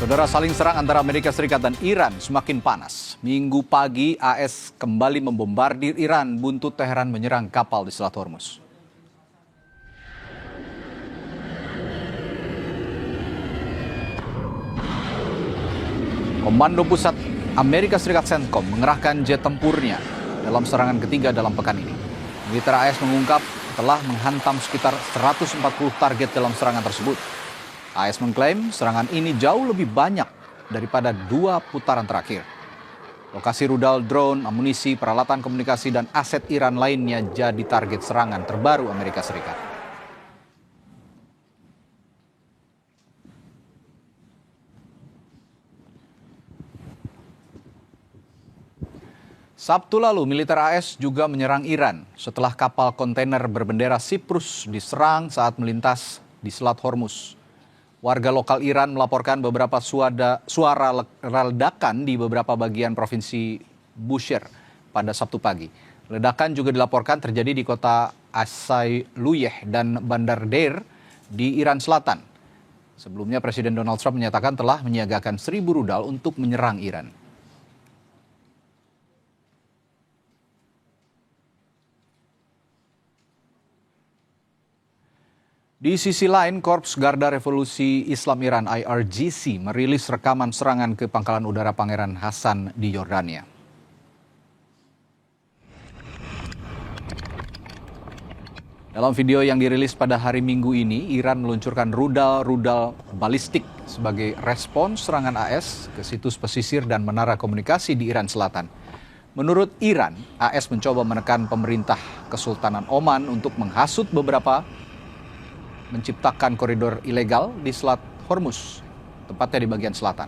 Saudara, saling serang antara Amerika Serikat dan Iran semakin panas. Minggu pagi, AS kembali membombardir Iran, buntut Teheran menyerang kapal di Selat Hormuz. Komando Pusat Amerika Serikat CENTCOM mengerahkan jet tempurnya dalam serangan ketiga dalam pekan ini. Militer AS mengungkap telah menghantam sekitar 140 target dalam serangan tersebut. AS mengklaim serangan ini jauh lebih banyak daripada 2 putaran terakhir. Lokasi rudal, drone, amunisi, peralatan komunikasi, dan aset Iran lainnya jadi target serangan terbaru Amerika Serikat. Sabtu lalu, militer AS juga menyerang Iran setelah kapal kontainer berbendera Siprus diserang saat melintas di Selat Hormuz. Warga lokal Iran melaporkan beberapa suara ledakan di beberapa bagian provinsi Bushehr pada Sabtu pagi. Ledakan juga dilaporkan terjadi di kota As-Sayluyeh dan Bandar Deir di Iran Selatan. Sebelumnya Presiden Donald Trump menyatakan telah menyiagakan 1.000 rudal untuk menyerang Iran. Di sisi lain, Korps Garda Revolusi Islam Iran IRGC merilis rekaman serangan ke pangkalan udara Pangeran Hassan di Yordania. Dalam video yang dirilis pada hari Minggu ini, Iran meluncurkan rudal-rudal balistik sebagai respons serangan AS ke situs pesisir dan menara komunikasi di Iran Selatan. Menurut Iran, AS mencoba menekan pemerintah Kesultanan Oman untuk menghasut menciptakan koridor ilegal di Selat Hormuz, tepatnya di bagian selatan.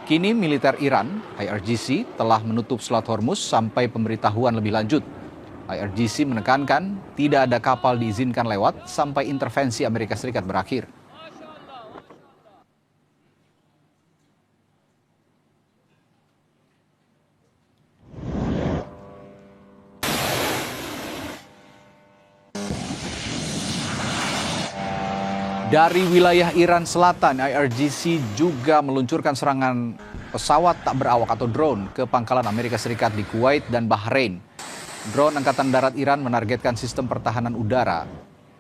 Kini militer Iran, IRGC, telah menutup Selat Hormuz sampai pemberitahuan lebih lanjut. IRGC menekankan tidak ada kapal diizinkan lewat sampai intervensi Amerika Serikat berakhir. Dari wilayah Iran Selatan, IRGC juga meluncurkan serangan pesawat tak berawak atau drone ke pangkalan Amerika Serikat di Kuwait dan Bahrain. Drone Angkatan Darat Iran menargetkan sistem pertahanan udara,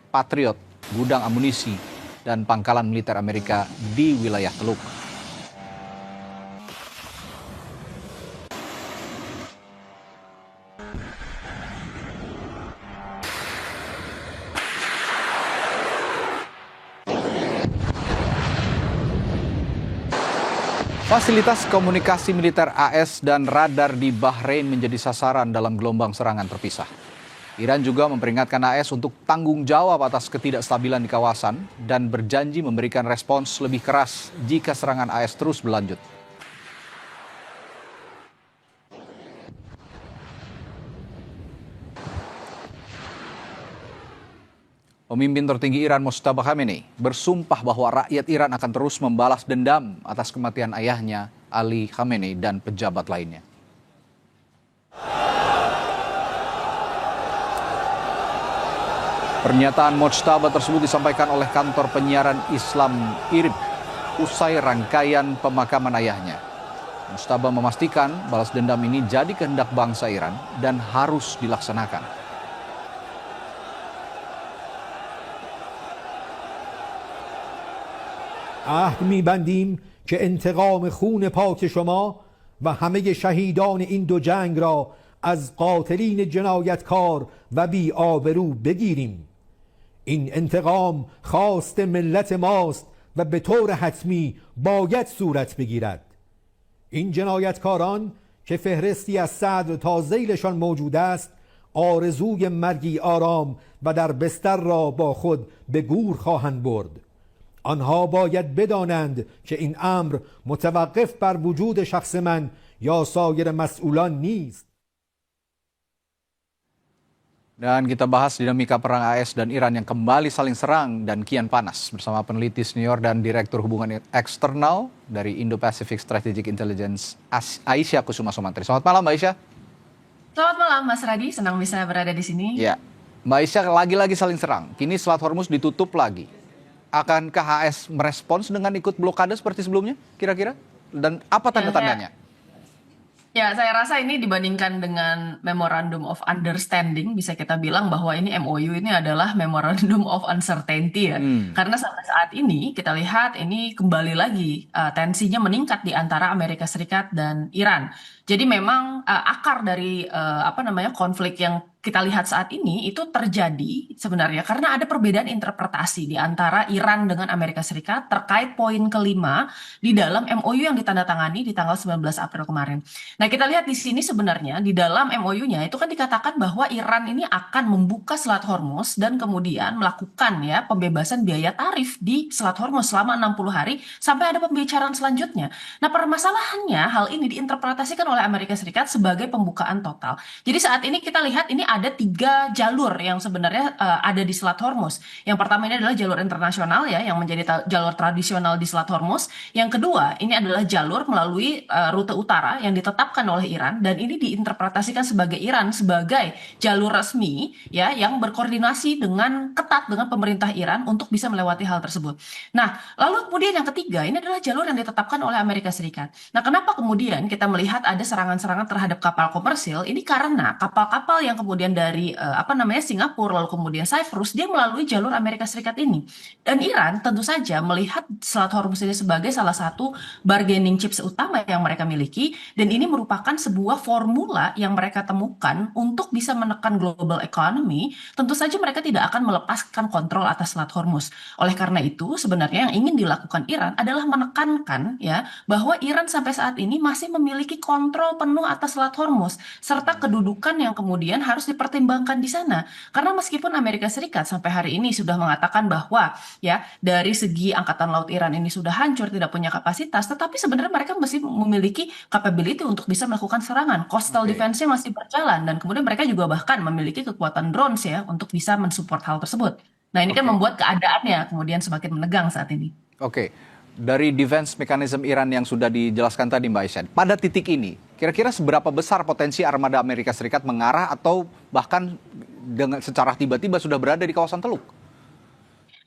Patriot, gudang amunisi, dan pangkalan militer Amerika di wilayah Teluk. Fasilitas komunikasi militer AS dan radar di Bahrain menjadi sasaran dalam gelombang serangan terpisah. Iran juga memperingatkan AS untuk tanggung jawab atas ketidakstabilan di kawasan dan berjanji memberikan respons lebih keras jika serangan AS terus berlanjut. Pemimpin tertinggi Iran Mojtaba Khamenei bersumpah bahwa rakyat Iran akan terus membalas dendam atas kematian ayahnya Ali Khamenei dan pejabat lainnya. Pernyataan Mojtaba tersebut disampaikan oleh kantor penyiaran Islam IRIB usai rangkaian pemakaman ayahnya. Mojtaba memastikan balas dendam ini jadi kehendak bangsa Iran dan harus dilaksanakan. عهد می‌بندیم که انتقام خون پاک شما و همه شهیدان این دو جنگ را از قاتلین جنایتکار و بی‌آبرو بگیریم. این انتقام خواست ملت ماست و به طور حتمی باید صورت بگیرد. این جنایتکاران که فهرستی از صدر تا ذیلشان موجود است، آرزوی مرگی آرام و در بستر را با خود به گور خواهند برد. آنها باید بدانند که این امر متوقف بر وجود شخص من یا سایر مسئولان نیست. Dan kita bahas dinamika perang AS dan Iran yang kembali saling serang dan kian panas bersama peneliti senior dan Direktur Hubungan Eksternal dari Indo-Pacific Strategic Intelligence Aisyah Kusuma Sumantri. Selamat malam Mbak Aisyah. Selamat malam Mas Radi, senang bisa berada di sini. Ya, Mbak Aisyah, lagi-lagi saling serang. Kini Selat Hormuz ditutup lagi. Akankah AS merespons dengan ikut blokade seperti sebelumnya kira-kira? Dan apa tanda-tandanya? Ya, saya rasa ini dibandingkan dengan Memorandum of Understanding, bisa kita bilang bahwa ini MOU ini adalah Memorandum of Uncertainty ya. Karena sampai saat ini kita lihat ini kembali lagi tensinya meningkat di antara Amerika Serikat dan Iran. Jadi memang akar dari konflik yang kita lihat saat ini itu terjadi sebenarnya karena ada perbedaan interpretasi di antara Iran dengan Amerika Serikat terkait poin kelima di dalam MOU yang ditandatangani di tanggal 19 April kemarin. Nah, kita lihat di sini sebenarnya di dalam MOU-nya itu kan dikatakan bahwa Iran ini akan membuka Selat Hormuz dan kemudian melakukan ya pembebasan biaya tarif di Selat Hormuz selama 60 hari sampai ada pembicaraan selanjutnya. Nah, permasalahannya hal ini diinterpretasikan oleh Amerika Serikat sebagai pembukaan total. Jadi saat ini kita lihat ini ada 3 jalur yang sebenarnya ada di Selat Hormuz. Yang pertama ini adalah jalur internasional ya yang menjadi jalur tradisional di Selat Hormuz. Yang kedua ini adalah jalur melalui rute utara yang ditetapkan oleh Iran dan ini diinterpretasikan sebagai Iran sebagai jalur resmi ya yang berkoordinasi dengan ketat dengan pemerintah Iran untuk bisa melewati hal tersebut. Nah, lalu kemudian yang ketiga ini adalah jalur yang ditetapkan oleh Amerika Serikat. Nah, kenapa kemudian kita melihat ada serangan-serangan terhadap kapal komersil? Ini karena kapal-kapal yang kemudian dari Singapura lalu kemudian Cyprus dia melalui jalur Amerika Serikat ini. Dan Iran tentu saja melihat Selat Hormuz ini sebagai salah satu bargaining chips utama yang mereka miliki dan ini merupakan sebuah formula yang mereka temukan untuk bisa menekan global economy. Tentu saja mereka tidak akan melepaskan kontrol atas Selat Hormuz. Oleh karena itu sebenarnya yang ingin dilakukan Iran adalah menekankan ya bahwa Iran sampai saat ini masih memiliki kontrol penuh atas Selat Hormuz serta kedudukan yang kemudian harus dipertimbangkan di sana. Karena meskipun Amerika Serikat sampai hari ini sudah mengatakan bahwa ya dari segi angkatan laut Iran ini sudah hancur, tidak punya kapasitas, tetapi sebenarnya mereka masih memiliki capability untuk bisa melakukan serangan. Coastal defense-nya masih berjalan dan kemudian mereka juga bahkan memiliki kekuatan drones ya untuk bisa mensupport hal tersebut. Nah, ini kan membuat keadaannya kemudian semakin menegang saat ini. Dari defense mechanism Iran yang sudah dijelaskan tadi Mbak Aisyah, pada titik ini kira-kira seberapa besar potensi armada Amerika Serikat mengarah atau bahkan dengan secara tiba-tiba sudah berada di kawasan Teluk?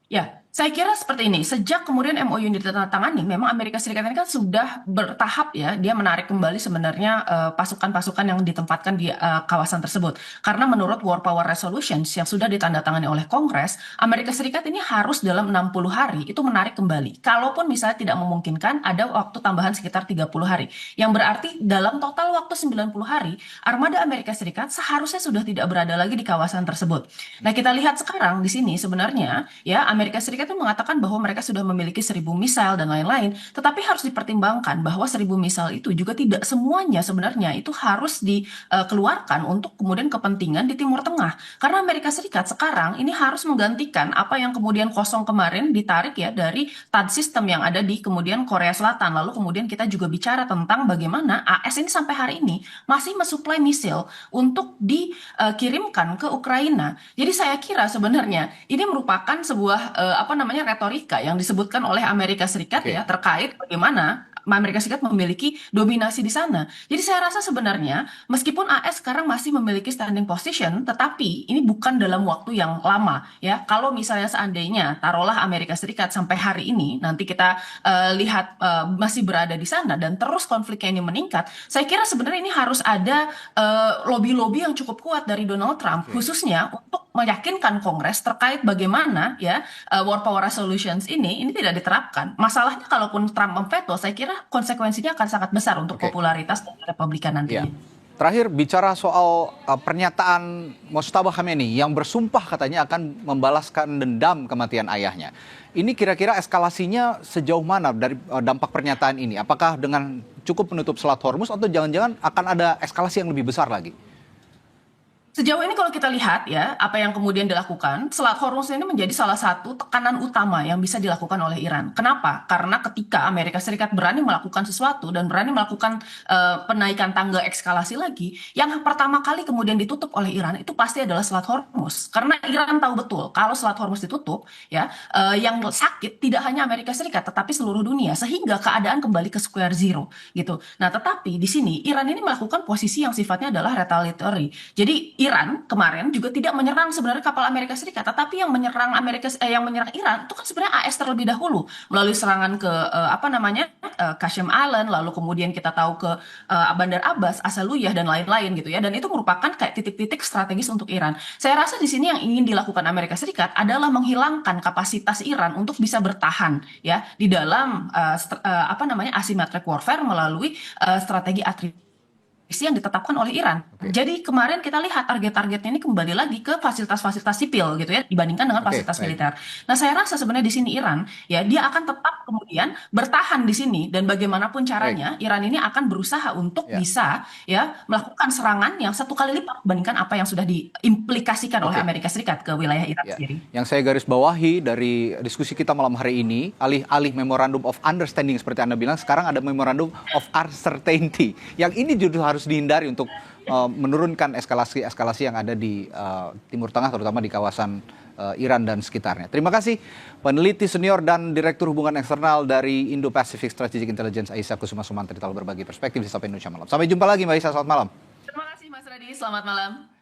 Ya, saya kira seperti ini. Sejak kemudian MOU yang ditandatangani, memang Amerika Serikat ini kan sudah bertahap ya, dia menarik kembali sebenarnya pasukan-pasukan yang ditempatkan di kawasan tersebut. Karena menurut War Power Resolutions yang sudah ditandatangani oleh Kongres, Amerika Serikat ini harus dalam 60 hari itu menarik kembali. Kalaupun misalnya tidak memungkinkan, ada waktu tambahan sekitar 30 hari. Yang berarti dalam total waktu 90 hari, armada Amerika Serikat seharusnya sudah tidak berada lagi di kawasan tersebut. Nah, kita lihat sekarang di sini sebenarnya ya Amerika Serikat itu mengatakan bahwa mereka sudah memiliki 1.000 misal dan lain-lain, tetapi harus dipertimbangkan bahwa 1.000 misal itu juga tidak semuanya sebenarnya itu harus dikeluarkan untuk kemudian kepentingan di Timur Tengah. Karena Amerika Serikat sekarang ini harus menggantikan apa yang kemudian kosong kemarin ditarik ya dari THAAD system yang ada di kemudian Korea Selatan. Lalu kemudian kita juga bicara tentang bagaimana AS ini sampai hari ini masih mensuplai misil untuk dikirimkan ke Ukraina. Jadi saya kira sebenarnya ini merupakan sebuah retorika yang disebutkan oleh Amerika Serikat ya terkait bagaimana Amerika Serikat memiliki dominasi di sana. Jadi saya rasa sebenarnya meskipun AS sekarang masih memiliki standing position, tetapi ini bukan dalam waktu yang lama ya. Kalau misalnya seandainya taruhlah Amerika Serikat sampai hari ini nanti kita lihat masih berada di sana dan terus konfliknya ini meningkat, saya kira sebenarnya ini harus ada lobby-lobby yang cukup kuat dari Donald Trump khususnya untuk meyakinkan Kongres terkait bagaimana ya War Power Resolutions ini tidak diterapkan. Masalahnya kalaupun Trump memveto, saya kira konsekuensinya akan sangat besar untuk popularitas dari Republikan nantinya. Terakhir bicara soal pernyataan Mojtaba Khamenei yang bersumpah katanya akan membalaskan dendam kematian ayahnya. Ini kira-kira eskalasinya sejauh mana dari dampak pernyataan ini? Apakah dengan cukup menutup Selat Hormuz atau jangan-jangan akan ada eskalasi yang lebih besar lagi? Sejauh ini kalau kita lihat ya, apa yang kemudian dilakukan, Selat Hormuz ini menjadi salah satu tekanan utama yang bisa dilakukan oleh Iran. Kenapa? Karena ketika Amerika Serikat berani melakukan sesuatu dan berani melakukan penaikan tangga eskalasi lagi, yang pertama kali kemudian ditutup oleh Iran itu pasti adalah Selat Hormuz. Karena Iran tahu betul kalau Selat Hormuz ditutup, ya yang sakit tidak hanya Amerika Serikat, tetapi seluruh dunia, sehingga keadaan kembali ke square zero gitu. Nah, tetapi di sini Iran ini melakukan posisi yang sifatnya adalah retaliatory. Jadi Iran kemarin juga tidak menyerang sebenarnya kapal Amerika Serikat, tetapi yang menyerang Iran itu kan sebenarnya AS terlebih dahulu melalui serangan ke apa namanya Qasem Island, lalu kemudian kita tahu ke Bandar Abbas, Asaluyah dan lain-lain gitu ya. Dan itu merupakan kayak titik-titik strategis untuk Iran. Saya rasa di sini yang ingin dilakukan Amerika Serikat adalah menghilangkan kapasitas Iran untuk bisa bertahan ya di dalam apa namanya asymmetric warfare melalui strategi atribusi yang ditetapkan oleh Iran. Jadi kemarin kita lihat target-targetnya ini kembali lagi ke fasilitas-fasilitas sipil gitu ya dibandingkan dengan fasilitas militer. Nah, saya rasa sebenarnya di sini Iran ya dia akan tetap kemudian bertahan di sini dan bagaimanapun caranya Iran ini akan berusaha untuk bisa ya melakukan serangan yang 1 kali lipat dibandingkan apa yang sudah diimplikasikan oleh Amerika Serikat ke wilayah Iran sendiri. Yang saya garis bawahi dari diskusi kita malam hari ini, alih-alih Memorandum of Understanding seperti Anda bilang, sekarang ada Memorandum of Uncertainty. Yang ini justru harus dihindari untuk menurunkan eskalasi yang ada di Timur Tengah, terutama di kawasan Iran dan sekitarnya. Terima kasih peneliti senior dan Direktur Hubungan Eksternal dari Indo-Pacific Strategic Intelligence Aisyah Kusuma Sumantri telah berbagi perspektif di Sapa Indonesia Malam. Sampai jumpa lagi Mbak Aisyah, selamat malam. Terima kasih Mas Radi, selamat malam.